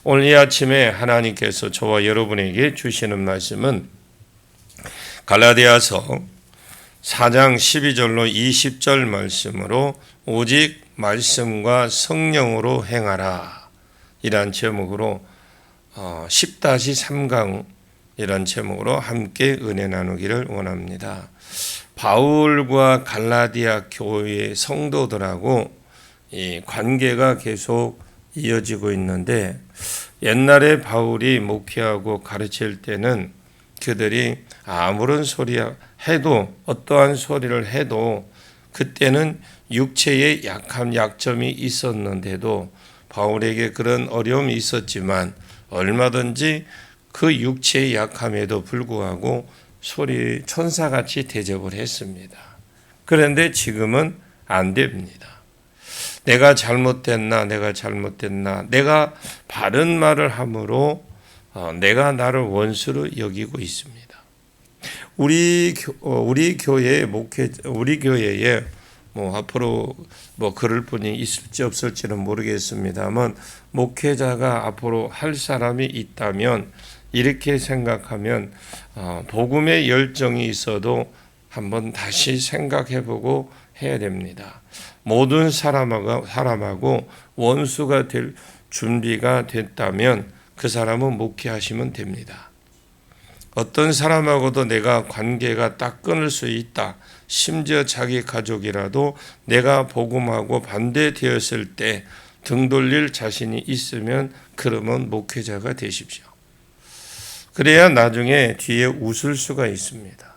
오늘 이 아침에 하나님께서 저와 여러분에게 주시는 말씀은 갈라디아서 4장 12절로 20절 말씀으로 오직 말씀과 성령으로 행하라 이란 제목으로 10-3강 이란 제목으로 함께 은혜 나누기를 원합니다. 바울과 갈라디아 교회의 성도들하고 이 관계가 계속 이어지고 있는데, 옛날에 바울이 목회하고 가르칠 때는 그들이 아무런 소리 해도, 어떠한 소리를 해도 그때는 육체에 약점이 있었는데도 바울에게 그런 어려움이 있었지만 얼마든지 그 육체의 약함에도 불구하고 소리 천사같이 대접을 했습니다. 그런데 지금은 안 됩니다. 내가 잘못됐나, 내가 바른 말을 함으로 내가 나를 원수로 여기고 있습니다. 우리 교회의 우리 교회에 앞으로 그럴 분이 있을지 없을지는 모르겠습니다만, 목회자가 앞으로 할 사람이 있다면 이렇게 생각하면 복음의 열정이 있어도 한번 다시 생각해보고 해야 됩니다. 모든 사람하고 원수가 될 준비가 됐다면 그 사람은 목회하시면 됩니다. 어떤 사람하고도 내가 관계가 딱 끊을 수 있다. 심지어 자기 가족이라도 내가 복음하고 반대되었을 때 등 돌릴 자신이 있으면 그러면 목회자가 되십시오. 그래야 나중에 뒤에 웃을 수가 있습니다.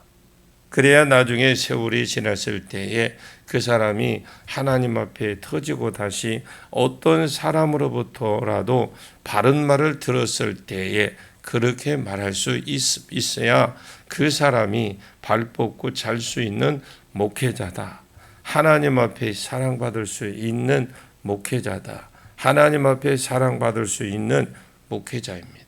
그래야 나중에 세월이 지났을 때에 그 사람이 하나님 앞에 터지고 다시 어떤 사람으로부터라도 바른 말을 들었을 때에 그렇게 말할 수 있어야 그 사람이 발 뻗고 잘 수 있는 목회자다. 하나님 앞에 사랑받을 수 있는 목회자다. 하나님 앞에 사랑받을 수 있는 목회자입니다.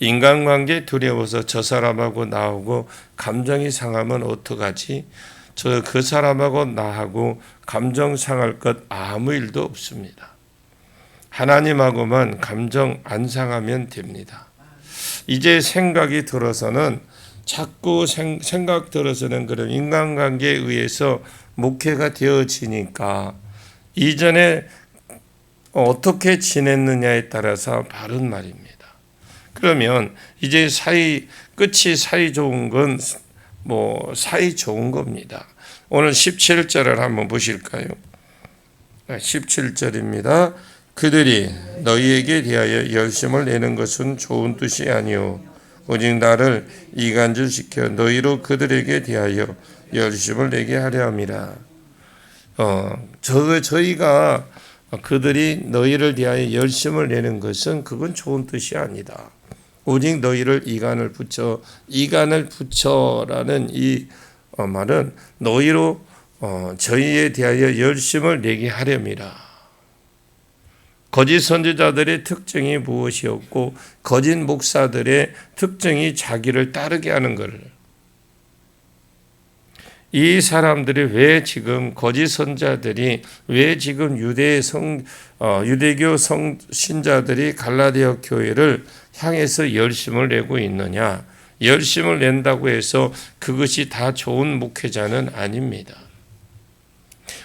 인간관계 두려워서 저 사람하고 나하고 감정이 상하면 어떡하지? 그 사람하고 나하고 감정 상할 것 아무 일도 없습니다. 하나님하고만 감정 안 상하면 됩니다. 이제 생각이 들어서는 자꾸 생각 들어서는 그런 인간관계에 의해서 목회가 되어지니까 이전에 어떻게 지냈느냐에 따라서 바른 말입니다. 그러면 이제 끝이 사이 좋은 건 사이 좋은 겁니다. 오늘 17절을 한번 보실까요? 17절입니다. 그들이 너희에게 대하여 열심을 내는 것은 좋은 뜻이 아니오 오직 나를 이간질시켜 너희로 그들에게 대하여 열심을 내게 하려 함이라. 저희가 그들이 너희를 대하여 열심을 내는 것은 그건 좋은 뜻이 아니다. 오직 너희를 이간을 붙여라는 이 말은 너희로 저희에 대하여 열심을 내게 하렴이라. 거짓 선지자들의 특징이 무엇이었고 거짓 목사들의 특징이 자기를 따르게 하는 것을, 이 사람들이 왜 지금 거짓 선자들이 왜 지금 유대교 신자들이 갈라디아 교회를 향해서 열심을 내고 있느냐? 열심을 낸다고 해서 그것이 다 좋은 목회자는 아닙니다.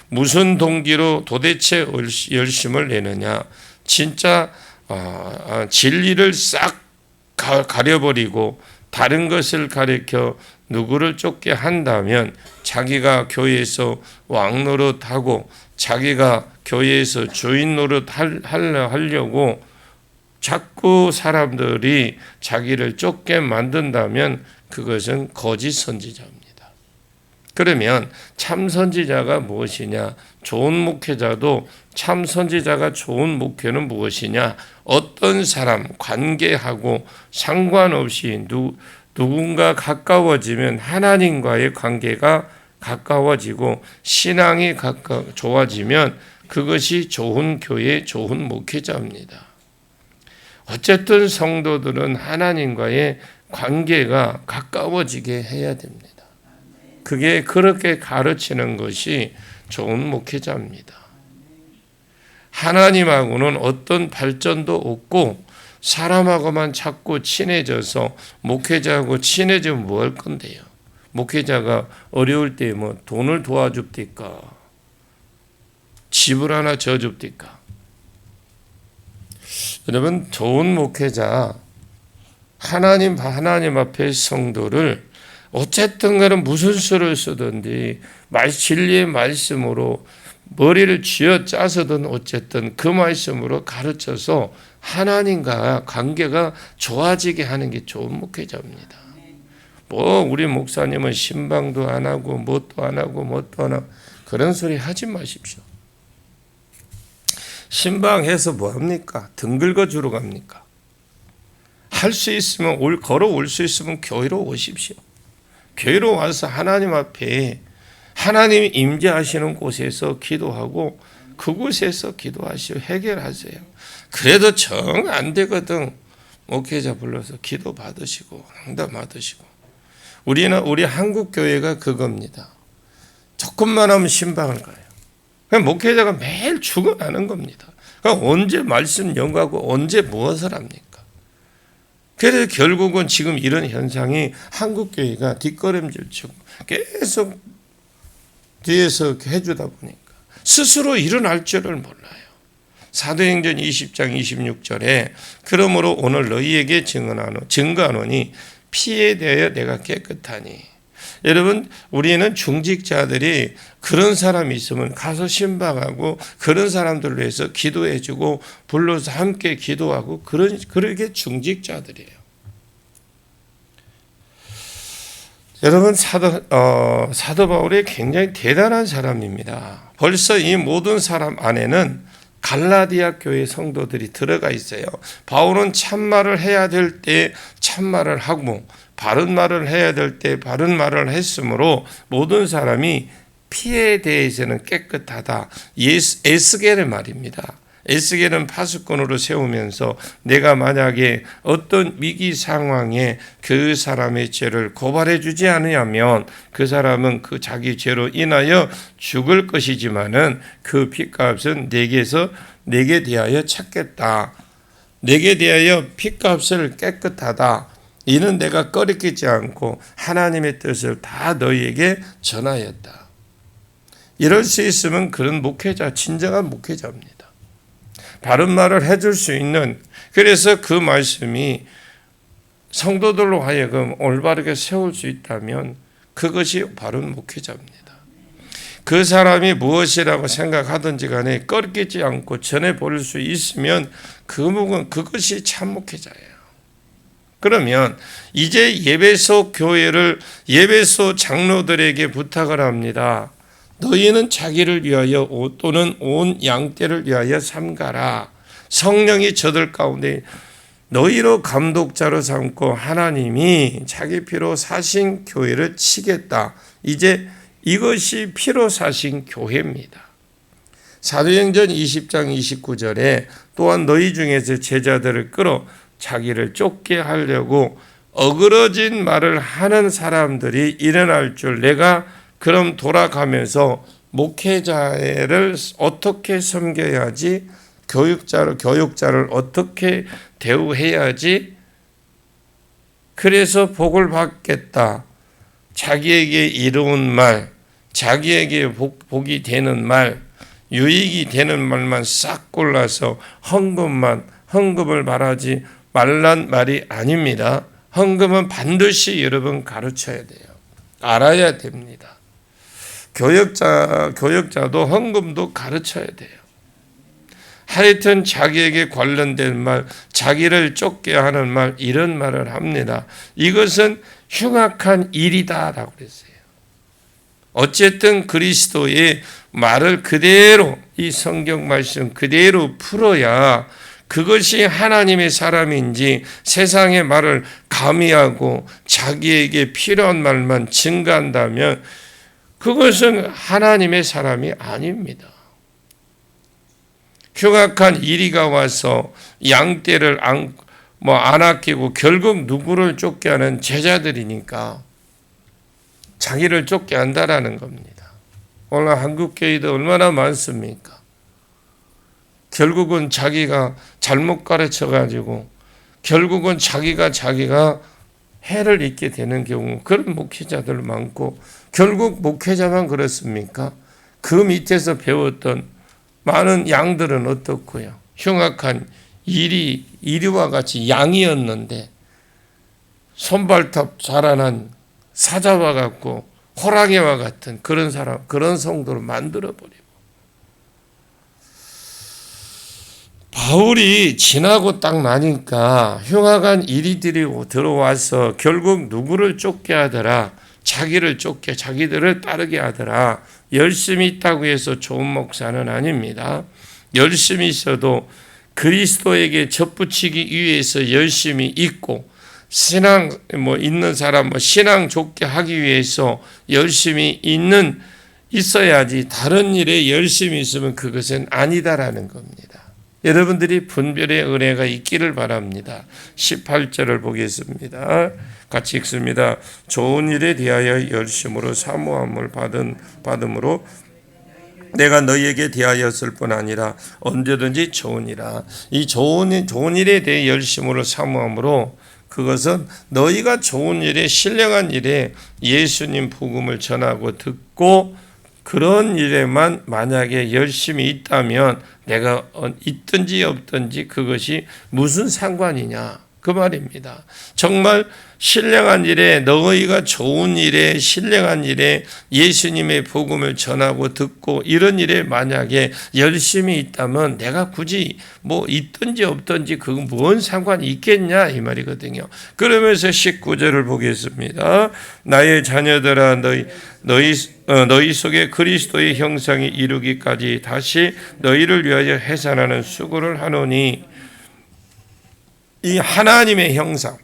무슨 동기로 도대체 열심을 내느냐? 진짜 진리를 싹 가려버리고 다른 것을 가리켜 누구를 쫓게 한다면 자기가 교회에서 왕 노릇하고 자기가 교회에서 주인 노릇 하려고 자꾸 사람들이 자기를 쫓게 만든다면 그것은 거짓 선지자입니다. 그러면 참 선지자가 무엇이냐? 좋은 목회자도 참 선지자가 좋은 목회는 무엇이냐? 어떤 사람 관계하고 상관없이 누군가 가까워지면 하나님과의 관계가 가까워지고 신앙이 좋아지면 그것이 좋은 교회, 좋은 목회자입니다. 어쨌든 성도들은 하나님과의 관계가 가까워지게 해야 됩니다. 그게 그렇게 가르치는 것이 좋은 목회자입니다. 하나님하고는 어떤 발전도 없고 사람하고만 자꾸 친해져서 목회자하고 친해지면 뭐 할 건데요? 목회자가 어려울 때 뭐 돈을 도와줍니까? 집을 하나 져줍니까? 여러분, 좋은 목회자, 하나님 앞에 성도를 어쨌든 간에 무슨 수를 쓰든지 진리의 말씀으로 머리를 쥐어 짜서든 어쨌든 그 말씀으로 가르쳐서 하나님과 관계가 좋아지게 하는 게 좋은 목회자입니다. 뭐 우리 목사님은 신방도 안 하고 뭣도 안 하고 그런 소리 하지 마십시오. 신방해서 뭐 합니까? 등 긁어주러 갑니까? 할 수 있으면 걸어올 수 있으면 교회로 오십시오. 교회로 와서 하나님 앞에 하나님이 임재하시는 곳에서 기도하고 그곳에서 기도하시고 해결하세요. 그래도 정 안 되거든 목회자 불러서 기도 받으시고 응답 받으시고. 우리 한국 교회가 그겁니다. 조금만 하면 신방을 가요. 그냥 목회자가 매일 죽어나는 겁니다. 그러니까 언제 말씀 연구하고 언제 무엇을 합니까? 그래서 결국은 지금 이런 현상이 한국 교회가 뒷걸음질 치고 계속 뒤에서 해주다 보니까 스스로 일어날 줄을 몰라요. 사도행전 20장 26절에 그러므로 오늘 너희에게 증거하노니 피에 대하여 내가 깨끗하니. 여러분, 우리는 중직자들이 그런 사람이 있으면 가서 신방하고 그런 사람들을 위해서 기도해주고 불러서 함께 기도하고 그러게 중직자들이에요. 여러분, 사도 바울이 굉장히 대단한 사람입니다. 벌써 이 모든 사람 안에는 갈라디아 교회 성도들이 들어가 있어요. 바울은 참말을 해야 될 때 참말을 하고 바른 말을 해야 될 때 바른 말을 했으므로 모든 사람이 피에 대해서는 깨끗하다. 에스겔의 말입니다. 에스겔은 파수꾼으로 세우면서 내가 만약에 어떤 위기 상황에 그 사람의 죄를 고발해 주지 않으면 그 사람은 그 자기 죄로 인하여 죽을 것이지만은 그 핏값은 내게 대하여 찾겠다. 내게 대하여 핏값을 깨끗하다. 이는 내가 꺼리끼지 않고 하나님의 뜻을 다 너희에게 전하였다. 이럴 수 있으면 그런 목회자, 진정한 목회자입니다. 바른 말을 해줄 수 있는, 그래서 그 말씀이 성도들로 하여금 올바르게 세울 수 있다면 그것이 바른 목회자입니다. 그 사람이 무엇이라고 생각하든지 간에 꺼리끼지 않고 전해버릴 수 있으면 그것이 참 목회자예요. 그러면 이제 예배소 장로들에게 부탁을 합니다. 너희는 자기를 위하여 또는 온 양떼를 위하여 삼가라. 성령이 저들 가운데 너희로 감독자로 삼고 하나님이 자기 피로 사신 교회를 치겠다. 이제 이것이 피로 사신 교회입니다. 사도행전 20장 29절에 또한 너희 중에서 제자들을 끌어 자기를 쫓게 하려고 어그러진 말을 하는 사람들이 일어날 줄 내가 그럼 돌아가면서 목회자를 어떻게 섬겨야지, 교육자를 어떻게 대우해야지, 그래서 복을 받겠다. 자기에게 이로운 말, 자기에게 복이 되는 말, 유익이 되는 말만 싹 골라서 헌금을 말하지 말란 말이 아닙니다. 헌금은 반드시 여러분 가르쳐야 돼요. 알아야 됩니다. 교역자도 헌금도 가르쳐야 돼요. 하여튼 자기에게 관련된 말, 자기를 쫓게 하는 말, 이런 말을 합니다. 이것은 흉악한 일이다라고 그랬어요. 어쨌든 그리스도의 말을 그대로, 이 성경 말씀 그대로 풀어야 그것이 하나님의 사람인지, 세상의 말을 가미하고 자기에게 필요한 말만 증가한다면 그것은 하나님의 사람이 아닙니다. 흉악한 이리가 와서 양떼를 안 아끼고 결국 누구를 쫓게 하는 제자들이니까 자기를 쫓게 한다라는 겁니다. 오늘 한국 교회도 얼마나 많습니까? 결국은 자기가 잘못 가르쳐가지고 결국은 자기가 해를 입게 되는 경우, 그런 목회자들 많고, 결국 목회자만 그렇습니까? 그 밑에서 배웠던 많은 양들은 어떻고요? 흉악한 이리와 같이 양이었는데 손발톱 자라난 사자와 같고 호랑이와 같은 그런 사람, 그런 성도를 만들어버리고, 바울이 지나고 딱 나니까 흉악한 이리들이 들어와서 결국 누구를 쫓게 하더라? 자기를 쫓게, 자기들을 따르게 하더라. 열심히 있다고 해서 좋은 목사는 아닙니다. 열심히 있어도 그리스도에게 접붙이기 위해서 열심히 있고, 신앙 있는 사람 신앙 좋게 하기 위해서 열심히 있어야지, 다른 일에 열심히 있으면 그것은 아니다라는 겁니다. 여러분들이 분별의 은혜가 있기를 바랍니다. 18절을 보겠습니다. 같이 읽습니다. 좋은 일에 대하여 열심으로 사모함을 받음으로 내가 너희에게 대하였을 뿐 아니라 언제든지 좋으니라. 이 좋은 일에 대해 열심으로 사모함으로, 그것은 너희가 좋은 일에, 신령한 일에 예수님 복음을 전하고 듣고 그런 일에만 만약에 열심히 있다면 내가 있든지 없든지 그것이 무슨 상관이냐, 그 말입니다. 정말 신령한 일에, 너희가 좋은 일에, 신령한 일에 예수님의 복음을 전하고 듣고 이런 일에 만약에 열심히 있다면 내가 굳이 있든지 없든지 그건 뭔 상관이 있겠냐, 이 말이거든요. 그러면서 19절을 보겠습니다. 나의 자녀들아, 너희 속에 그리스도의 형상이 이루기까지 다시 너희를 위하여 해산하는 수고를 하노니, 이 하나님의 형상,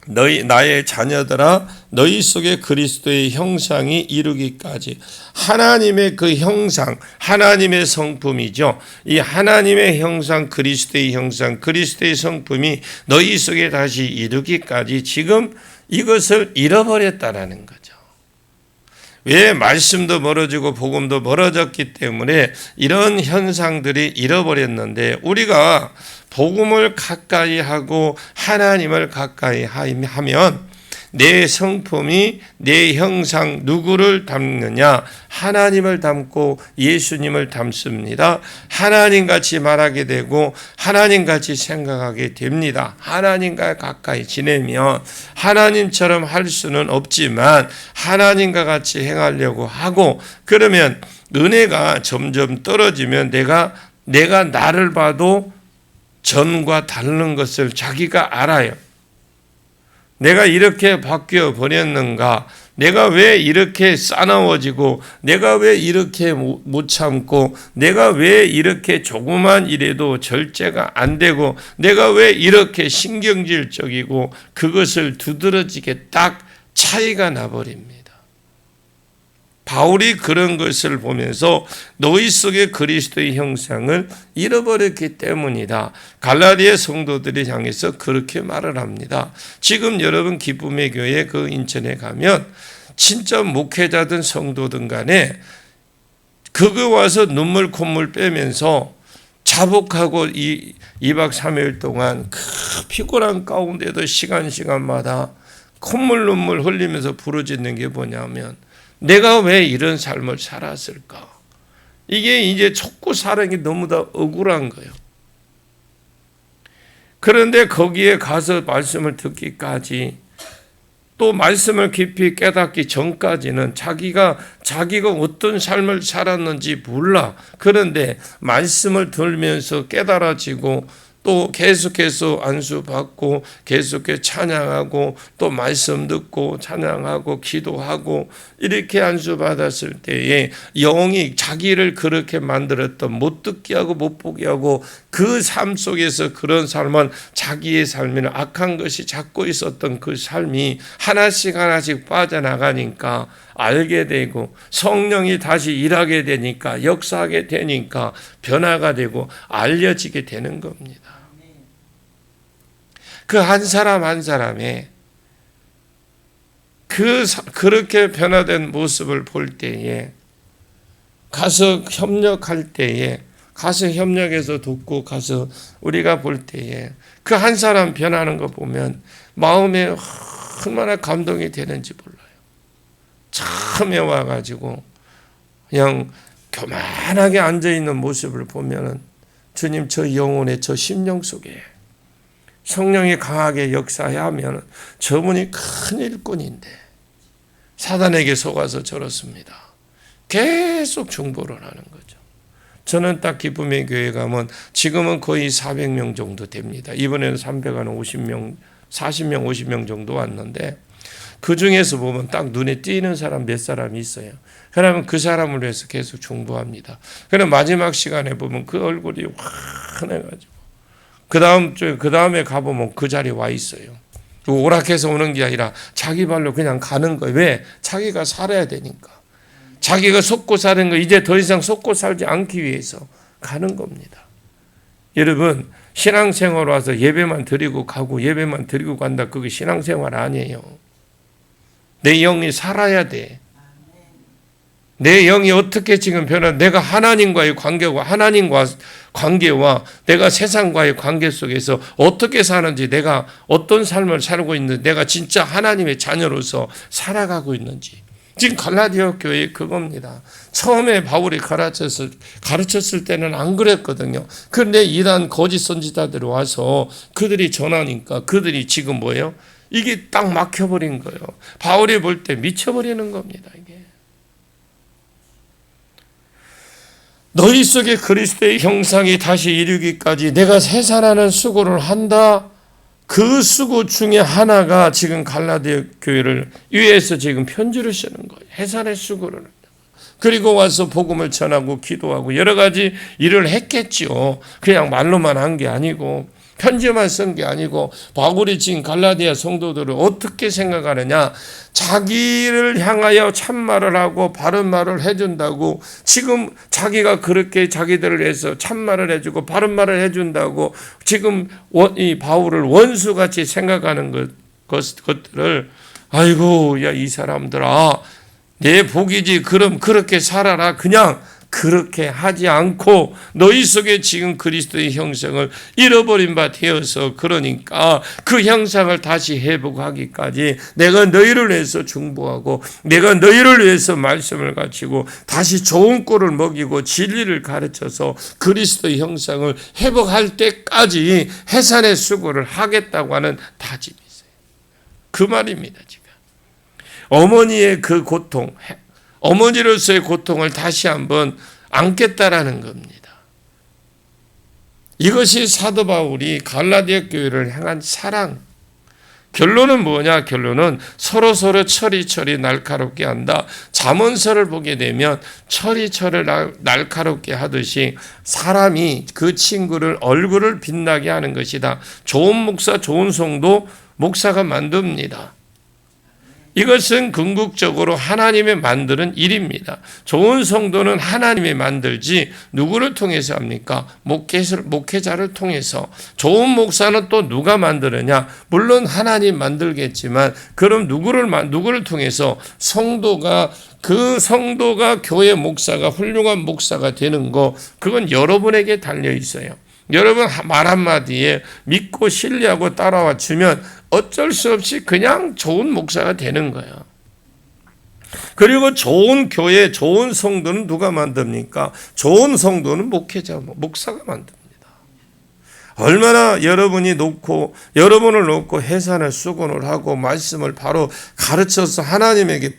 나의 자녀들아, 너희 속에 그리스도의 형상이 이루기까지, 하나님의 그 형상, 하나님의 성품이죠. 이 하나님의 형상, 그리스도의 형상, 그리스도의 성품이 너희 속에 다시 이루기까지 지금 이것을 잃어버렸다라는 거죠. 왜? 말씀도 멀어지고 복음도 멀어졌기 때문에 이런 현상들이 잃어버렸는데, 우리가 복음을 가까이 하고 하나님을 가까이 하면 내 성품이, 내 형상, 누구를 닮느냐? 하나님을 닮고 예수님을 닮습니다. 하나님같이 말하게 되고 하나님같이 생각하게 됩니다. 하나님과 가까이 지내면 하나님처럼 할 수는 없지만 하나님과 같이 행하려고 하고, 그러면 은혜가 점점 떨어지면 내가 나를 봐도 전과 다른 것을 자기가 알아요. 내가 이렇게 바뀌어 버렸는가? 내가 왜 이렇게 싸나워지고, 내가 왜 이렇게 못 참고, 내가 왜 이렇게 조그만 일에도 절제가 안 되고, 내가 왜 이렇게 신경질적이고, 그것을 두드러지게 딱 차이가 나버립니다. 바울이 그런 것을 보면서 너희 속에 그리스도의 형상을 잃어버렸기 때문이다. 갈라디아 성도들이 향해서 그렇게 말을 합니다. 지금 여러분 기쁨의 교회 그 인천에 가면 진짜 목회자든 성도든 간에 그거 와서 눈물 콧물 빼면서 자복하고 2박 3일 동안 그 피곤한 가운데도 시간마다 콧물 눈물 흘리면서 부르짖는 게 뭐냐면, 내가 왜 이런 삶을 살았을까? 이게 이제 촉구 사랑이 너무나 억울한 거예요. 그런데 거기에 가서 말씀을 듣기까지, 또 말씀을 깊이 깨닫기 전까지는 자기가 어떤 삶을 살았는지 몰라. 그런데 말씀을 들으면서 깨달아지고, 또 계속해서 안수받고 계속해서 찬양하고 또 말씀 듣고 찬양하고 기도하고 이렇게 안수받았을 때에 영이 자기를 그렇게 만들었던, 못 듣게 하고 못 보게 하고 그 삶 속에서 그런 삶은 자기의 삶에는 악한 것이 잡고 있었던 그 삶이 하나씩 빠져나가니까 알게 되고, 성령이 다시 일하게 되니까, 역사하게 되니까 변화가 되고 알려지게 되는 겁니다. 그 한 사람 한 사람의 그렇게 변화된 모습을 볼 때에, 가서 협력할 때에 가서 협력해서 돕고 가서 우리가 볼 때에 그 한 사람 변하는 거 보면 마음에 얼마나 감동이 되는지 몰라요. 처음에 와가지고 그냥 교만하게 앉아있는 모습을 보면은 주님, 저 영혼의 저 심령 속에 성령이 강하게 역사하면 저분이 큰 일꾼인데 사단에게 속아서 저렇습니다. 계속 중보를 하는 거죠. 저는 딱 기쁨의 교회 가면 지금은 거의 400명 정도 됩니다. 이번에는 350명, 40명, 50명 정도 왔는데 그 중에서 보면 딱 눈에 띄는 사람 몇 사람이 있어요. 그러면 그 사람을 위해서 계속 중보합니다. 그럼 마지막 시간에 보면 그 얼굴이 환해가지고 그 다음에 가보면 그 자리에 와 있어요. 오락해서 오는 게 아니라 자기 발로 그냥 가는 거예요. 왜? 자기가 살아야 되니까. 자기가 속고 사는 거 이제 더 이상 속고 살지 않기 위해서 가는 겁니다. 여러분, 신앙생활 와서 예배만 드리고 가고 예배만 드리고 간다. 그게 신앙생활 아니에요. 내 영이 살아야 돼. 내 영이 어떻게 지금 내가 하나님과의 관계와 하나님과 관계와 내가 세상과의 관계 속에서 어떻게 사는지, 내가 어떤 삶을 살고 있는지, 내가 진짜 하나님의 자녀로서 살아가고 있는지. 지금 갈라디아 교회 그겁니다. 처음에 바울이 가르쳤을 때는 안 그랬거든요. 그런데 이단 거짓 선지자들이 와서 그들이 전하니까 그들이 지금 뭐예요? 이게 딱 막혀버린 거예요. 바울이 볼 때 미쳐버리는 겁니다. 이게. 너희 속에 그리스도의 형상이 다시 이루기까지 내가 해산하는 수고를 한다. 그 수고 중에 하나가 지금 갈라디아 교회를 위해서 지금 편지를 쓰는 거예요. 해산의 수고를 한다. 그리고 와서 복음을 전하고 기도하고 여러 가지 일을 했겠죠. 그냥 말로만 한 게 아니고 편지만 쓴 게 아니고 바울이 지금 갈라디아 성도들을 어떻게 생각하느냐. 자기를 향하여 참말을 하고 바른 말을 해준다고 지금 자기가 그렇게 자기들을 위해서 참말을 해주고 바른 말을 해준다고 지금 이 바울을 원수같이 생각하는 것들을 아이고 야 이 사람들아 내 복이지 그럼 그렇게 살아라. 그냥 그렇게 하지 않고 너희 속에 지금 그리스도의 형상을 잃어버린 바 되어서 그러니까 그 형상을 다시 회복하기까지 내가 너희를 위해서 중보하고 내가 너희를 위해서 말씀을 가르치고 다시 좋은 꼴을 먹이고 진리를 가르쳐서 그리스도의 형상을 회복할 때까지 해산의 수고를 하겠다고 하는 다짐이 있어요. 그 말입니다. 지금 어머니의 그 고통, 어머니로서의 고통을 다시 한번 안겠다라는 겁니다. 이것이 사도 바울이 갈라디아 교회를 향한 사랑. 결론은 뭐냐? 결론은 서로 철이 날카롭게 한다. 잠언서를 보게 되면 철이 철을 날카롭게 하듯이 사람이 그 친구를 얼굴을 빛나게 하는 것이다. 좋은 목사, 좋은 성도 목사가 만듭니다. 이것은 궁극적으로 하나님이 만드는 일입니다. 좋은 성도는 하나님이 만들지 누구를 통해서 합니까? 목회자를 통해서. 좋은 목사는 또 누가 만드느냐? 물론 하나님 만들겠지만 그럼 누구를 통해서? 그 성도가 교회 목사가 훌륭한 목사가 되는 거 그건 여러분에게 달려 있어요. 여러분 말 한마디에 믿고 신뢰하고 따라와 주면 어쩔 수 없이 그냥 좋은 목사가 되는 거예요. 그리고 좋은 교회, 좋은 성도는 누가 만듭니까? 좋은 성도는 목사가 만듭니다. 얼마나 여러분을 놓고 해산을 수고를 하고 말씀을 바로 가르쳐서 하나님에게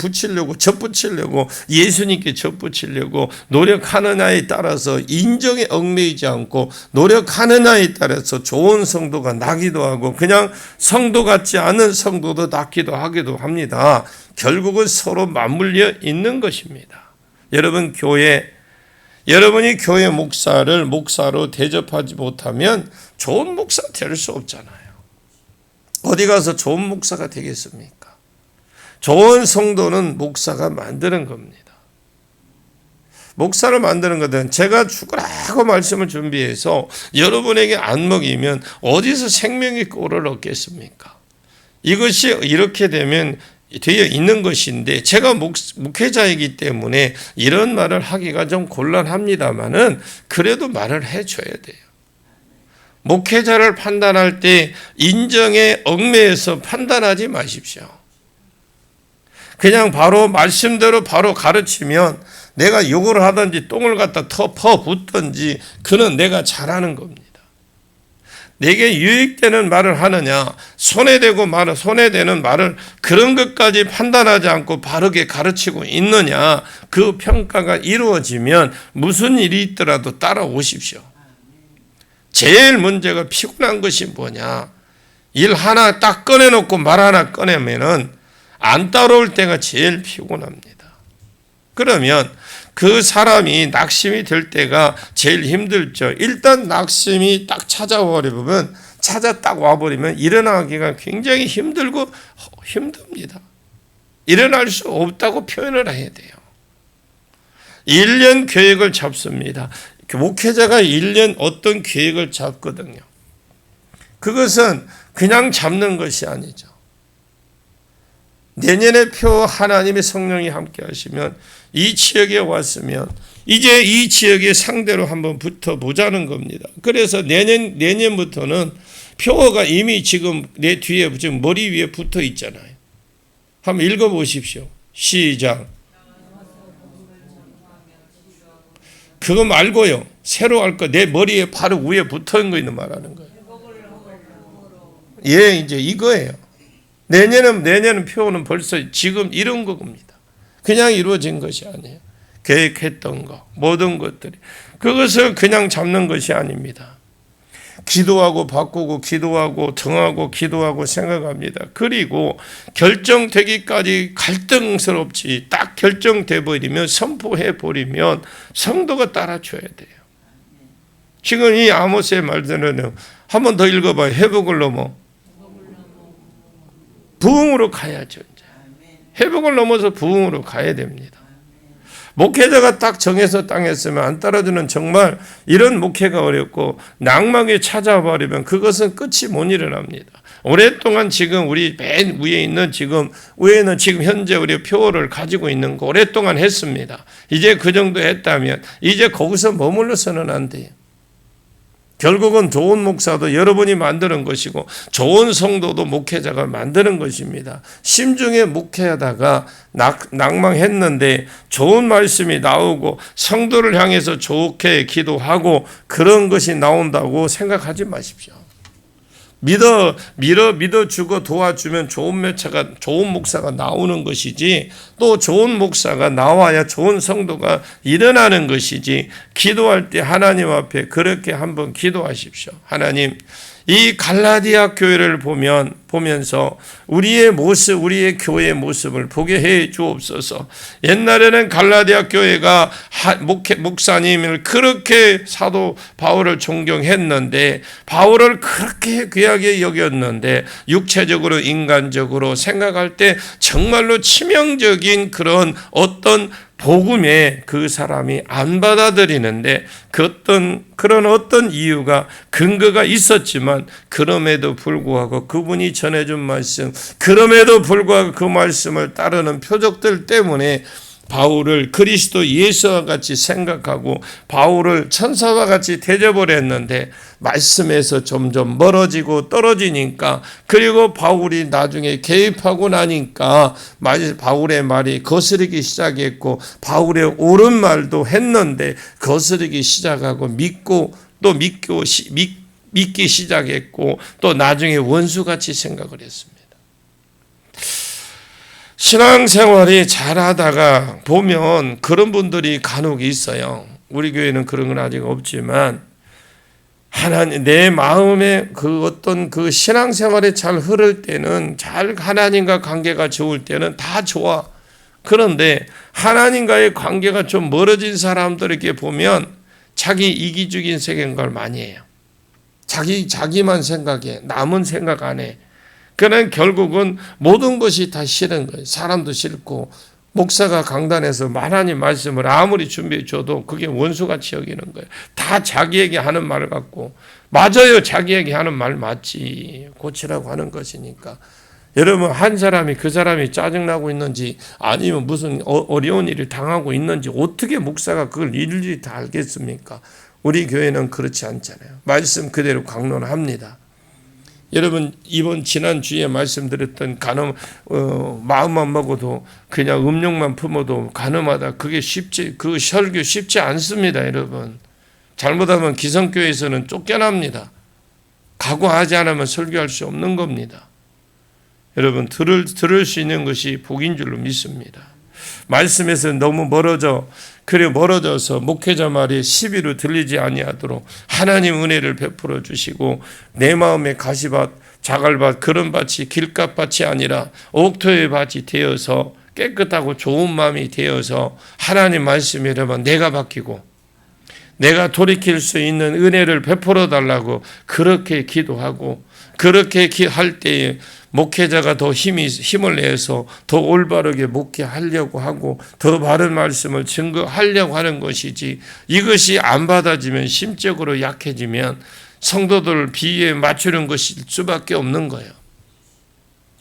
젖붙이려고 예수님께 젖붙이려고 노력하느냐에 따라서 인정에 얽매이지 않고 노력하느냐에 따라서 좋은 성도가 나기도 하고 그냥 성도 같지 않은 성도도 낳기도 하기도 합니다. 결국은 서로 맞물려 있는 것입니다. 여러분이 교회 목사를 목사로 대접하지 못하면 좋은 목사 될 수 없잖아요. 어디 가서 좋은 목사가 되겠습니까? 좋은 성도는 목사가 만드는 겁니다. 목사를 만드는 것은 제가 죽으라고 말씀을 준비해서 여러분에게 안 먹이면 어디서 생명의 꼴을 얻겠습니까? 이것이 이렇게 되면 되어 있는 것인데 제가 목회자이기 때문에 이런 말을 하기가 좀 곤란합니다만은 그래도 말을 해줘야 돼요. 목회자를 판단할 때 인정에 얽매여서 판단하지 마십시오. 그냥 바로 말씀대로 바로 가르치면 내가 욕을 하든지 똥을 갖다 퍼붓든지 그는 내가 잘하는 겁니다. 내게 유익되는 말을 하느냐, 손해되는 말을 그런 것까지 판단하지 않고 바르게 가르치고 있느냐, 그 평가가 이루어지면 무슨 일이 있더라도 따라오십시오. 제일 문제가 피곤한 것이 뭐냐, 일 하나 딱 꺼내놓고 말 하나 꺼내면은 안 따라올 때가 제일 피곤합니다. 그러면 그 사람이 낙심이 될 때가 제일 힘들죠. 일단 낙심이 딱 딱 와버리면 일어나기가 굉장히 힘들고 힘듭니다. 일어날 수 없다고 표현을 해야 돼요. 1년 계획을 잡습니다. 목회자가 1년 어떤 계획을 잡거든요. 그것은 그냥 잡는 것이 아니죠. 내년의 표 하나님의 성령이 함께 하시면 이 지역에 왔으면 이제 이 지역에 상대로 한번 붙어보자는 겁니다. 그래서 내년부터는 표가 이미 지금 내 뒤에 지금 머리 위에 붙어 있잖아요. 한번 읽어보십시오. 시작. 그거 말고요. 새로 할 거 내 머리에 바로 위에 붙어 있는 거 있는 말하는 거예요. 예, 이제 이거예요. 내년은 표는 벌써 지금 이룬 겁니다. 그냥 이루어진 것이 아니에요. 계획했던 거, 모든 것들이. 그것을 그냥 잡는 것이 아닙니다. 기도하고 바꾸고 기도하고 정하고 기도하고 생각합니다. 그리고 결정되기까지 갈등스럽지 딱 결정돼 버리면 선포해 버리면 성도가 따라줘야 돼요. 지금 이 아모스의 말들은 한 번 더 읽어봐요. 회복을 넘어 부흥으로 가야죠. 이제. 회복을 넘어서 부흥으로 가야 됩니다. 목회자가 딱 정해서 땅했으면 안 따라주는 정말 이런 목회가 어렵고 낭망이 찾아버리면 그것은 끝이 못 일어납니다. 오랫동안 지금 우리 맨 위에 있는 위에는 지금 현재 우리 표를 가지고 있는 거 오랫동안 했습니다. 이제 그 정도 했다면 이제 거기서 머물러서는 안 돼요. 결국은 좋은 목사도 여러분이 만드는 것이고 좋은 성도도 목회자가 만드는 것입니다. 심중에 목회하다가 낭망했는데 좋은 말씀이 나오고 성도를 향해서 좋게 기도하고 그런 것이 나온다고 생각하지 마십시오. 믿어주고 도와주면 좋은 목사가 나오는 것이지 또 좋은 목사가 나와야 좋은 성도가 일어나는 것이지 기도할 때 하나님 앞에 그렇게 한번 기도하십시오. 하나님, 이 갈라디아 교회를 보면서 우리의 모습, 우리의 교회의 모습을 보게 해 주옵소서. 옛날에는 갈라디아 교회가 목사님을 그렇게 사도 바울을 존경했는데 바울을 그렇게 귀하게 여겼는데 육체적으로 인간적으로 생각할 때 정말로 치명적인 그런 어떤 복음에 그 사람이 안 받아들이는데 그런 어떤 이유가 근거가 있었지만 그럼에도 불구하고 그분이 전해준 말씀, 그럼에도 불구하고 그 말씀을 따르는 표적들 때문에 바울을 그리스도 예수와 같이 생각하고 바울을 천사와 같이 대접을 했는데 말씀에서 점점 멀어지고 떨어지니까 그리고 바울이 나중에 개입하고 나니까 바울의 말이 거스르기 시작했고 바울의 옳은 말도 했는데 거스르기 시작하고 믿기 시작했고 또 나중에 원수같이 생각을 했습니다. 신앙생활이 잘하다가 보면 그런 분들이 간혹 있어요. 우리 교회는 그런 건 아직 없지만 하나님, 내 마음에 그 어떤 그 신앙생활이 잘 흐를 때는 잘 하나님과 관계가 좋을 때는 다 좋아. 그런데 하나님과의 관계가 좀 멀어진 사람들에게 보면 자기 이기적인 생각을 많이 해요. 자기만 생각해. 남은 생각 안 해. 그는 결국은 모든 것이 다 싫은 거예요. 사람도 싫고 목사가 강단에서 하나님 말씀을 아무리 준비해 줘도 그게 원수같이 여기는 거예요. 다 자기에게 하는 말 같고 맞아요. 자기에게 하는 말 맞지. 고치라고 하는 것이니까. 여러분, 한 사람이 그 사람이 짜증나고 있는지 아니면 무슨 어려운 일을 당하고 있는지 어떻게 목사가 그걸 일일이 다 알겠습니까? 우리 교회는 그렇지 않잖아요. 말씀 그대로 강론합니다. 여러분, 지난 주에 말씀드렸던 마음만 먹어도 그냥 음욕만 품어도 가늠하다, 그 설교 쉽지 않습니다. 여러분, 잘못하면 기성교회에서는 쫓겨납니다. 각오하지 않으면 설교할 수 없는 겁니다. 여러분, 들을 수 있는 것이 복인 줄로 믿습니다. 말씀에서 너무 멀어져서 목회자 말이 시비로 들리지 아니하도록 하나님 은혜를 베풀어 주시고, 내 마음의 가시밭, 자갈밭, 그런 밭이 길값밭이 아니라 옥토의 밭이 되어서 깨끗하고 좋은 마음이 되어서 하나님 말씀이라면 내가 바뀌고 내가 돌이킬 수 있는 은혜를 베풀어 달라고 그렇게 기도하고, 그렇게 할 때에 목회자가 더 힘을 내서 더 올바르게 목회하려고 하고 더 바른 말씀을 증거하려고 하는 것이지, 이것이 안 받아지면 심적으로 약해지면 성도들 비위에 맞추는 것일 수밖에 없는 거예요.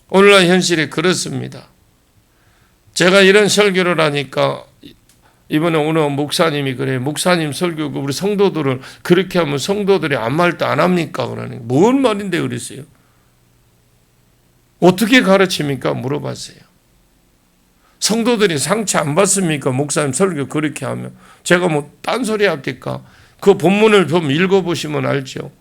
오늘날 현실이 그렇습니다. 제가 이런 설교를 하니까 이번에 오늘 목사님이 그래요. 목사님 설교고 우리 성도들을 그렇게 하면 성도들이 아무 말도 안 합니까? 그러니 뭔 말인데 그랬어요. 어떻게 가르칩니까? 물어봤어요. 성도들이 상처 안 받습니까? 목사님 설교 그렇게 하면. 제가 뭐 딴소리 합니까? 그 본문을 좀 읽어보시면 알죠.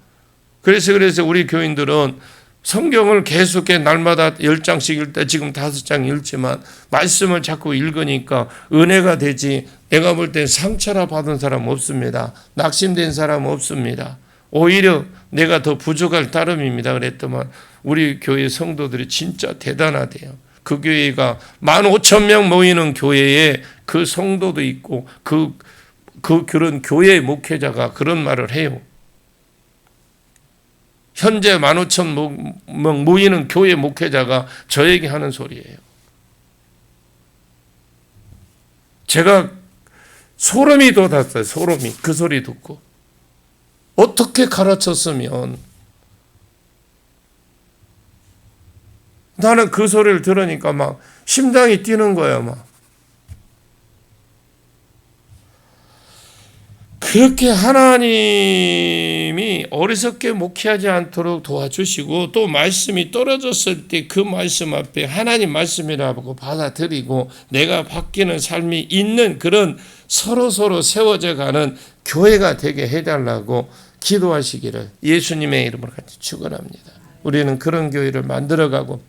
그래서 우리 교인들은 성경을 계속해 날마다 10장씩 읽다 지금 5장 읽지만 말씀을 자꾸 읽으니까 은혜가 되지, 내가 볼 땐 상처라 받은 사람 없습니다. 낙심된 사람 없습니다. 오히려 내가 더 부족할 따름입니다. 그랬더만 우리 교회 성도들이 진짜 대단하대요. 그 교회가 15,000명 모이는 교회에 그 성도도 있고 그런 교회 목회자가 그런 말을 해요. 현재 15,000명 모이는 교회 목회자가 저에게 하는 소리예요. 제가 소름이 돋았어요. 소름이. 그 소리 듣고. 어떻게 가르쳤으면, 나는 그 소리를 들으니까 막 심장이 뛰는 거야. 막 그렇게 하나님이 어리석게 목회하지 않도록 도와주시고, 또 말씀이 떨어졌을 때 그 말씀 앞에 하나님 말씀이라고 받아들이고 내가 바뀌는 삶이 있는 그런 서로 세워져 가는 교회가 되게 해달라고 기도하시기를 예수님의 이름으로 같이 축원합니다. 우리는 그런 교회를 만들어가고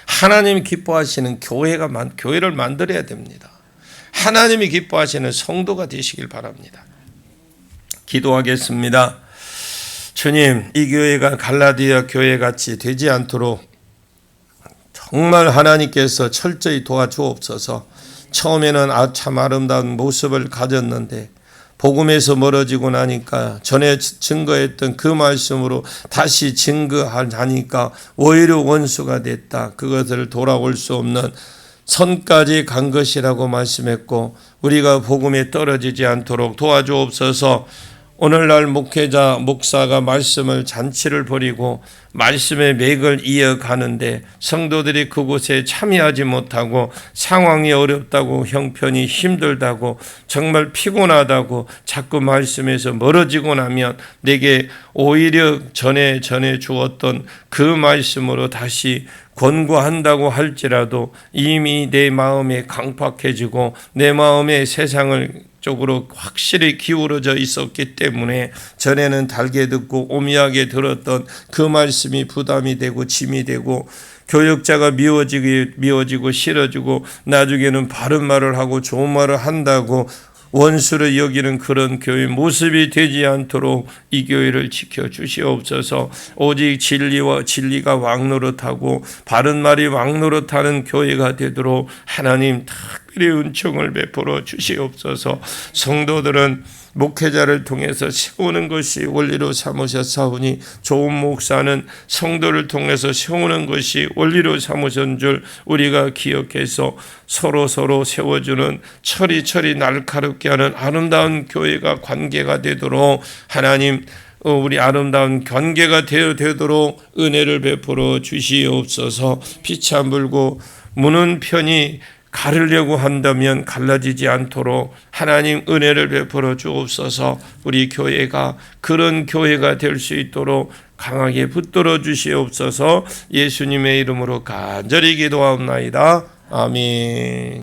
하나님이 기뻐하시는 교회를 만들어야 됩니다. 하나님이 기뻐하시는 성도가 되시길 바랍니다. 기도하겠습니다. 주님, 이 교회가 갈라디아 교회같이 되지 않도록 정말 하나님께서 철저히 도와주옵소서. 처음에는 참 아름다운 모습을 가졌는데 복음에서 멀어지고 나니까 전에 증거했던 그 말씀으로 다시 증거하니까 오히려 원수가 됐다. 그것을 돌아올 수 없는 선까지 간 것이라고 말씀했고, 우리가 복음에 떨어지지 않도록 도와주옵소서. 오늘날 목사가 말씀을 잔치를 벌이고 말씀의 맥을 이어가는데 성도들이 그곳에 참여하지 못하고 상황이 어렵다고, 형편이 힘들다고, 정말 피곤하다고 자꾸 말씀에서 멀어지고 나면 내게 오히려 전에 주었던 그 말씀으로 다시 권고한다고 할지라도 이미 내 마음에 강팍해지고 내 마음에 세상을 쪽으로 확실히 기울어져 있었기 때문에 전에는 달게 듣고 오미하게 들었던 그 말씀이 부담이 되고 짐이 되고, 교역자가 미워지고 싫어지고 나중에는 바른 말을 하고 좋은 말을 한다고 원수를 여기는 그런 교회 모습이 되지 않도록 이 교회를 지켜주시옵소서. 오직 진리가 왕노릇하고 바른 말이 왕노릇하는 교회가 되도록 하나님 특별히 은총을 베풀어 주시옵소서. 성도들은 목회자를 통해서 세우는 것이 원리로 삼으셨사오니 좋은 목사는 성도를 통해서 세우는 것이 원리로 삼으신 줄 우리가 기억해서 서로 세워주는 철이 날카롭게 하는 아름다운 교회가 관계가 되도록 하나님 우리 아름다운 경계가 되도록 은혜를 베풀어 주시옵소서. 피차 물고 무는 편이 가르려고 한다면 갈라지지 않도록 하나님 은혜를 베풀어 주옵소서. 우리 교회가 그런 교회가 될 수 있도록 강하게 붙들어 주시옵소서. 예수님의 이름으로 간절히 기도하옵나이다. 아멘.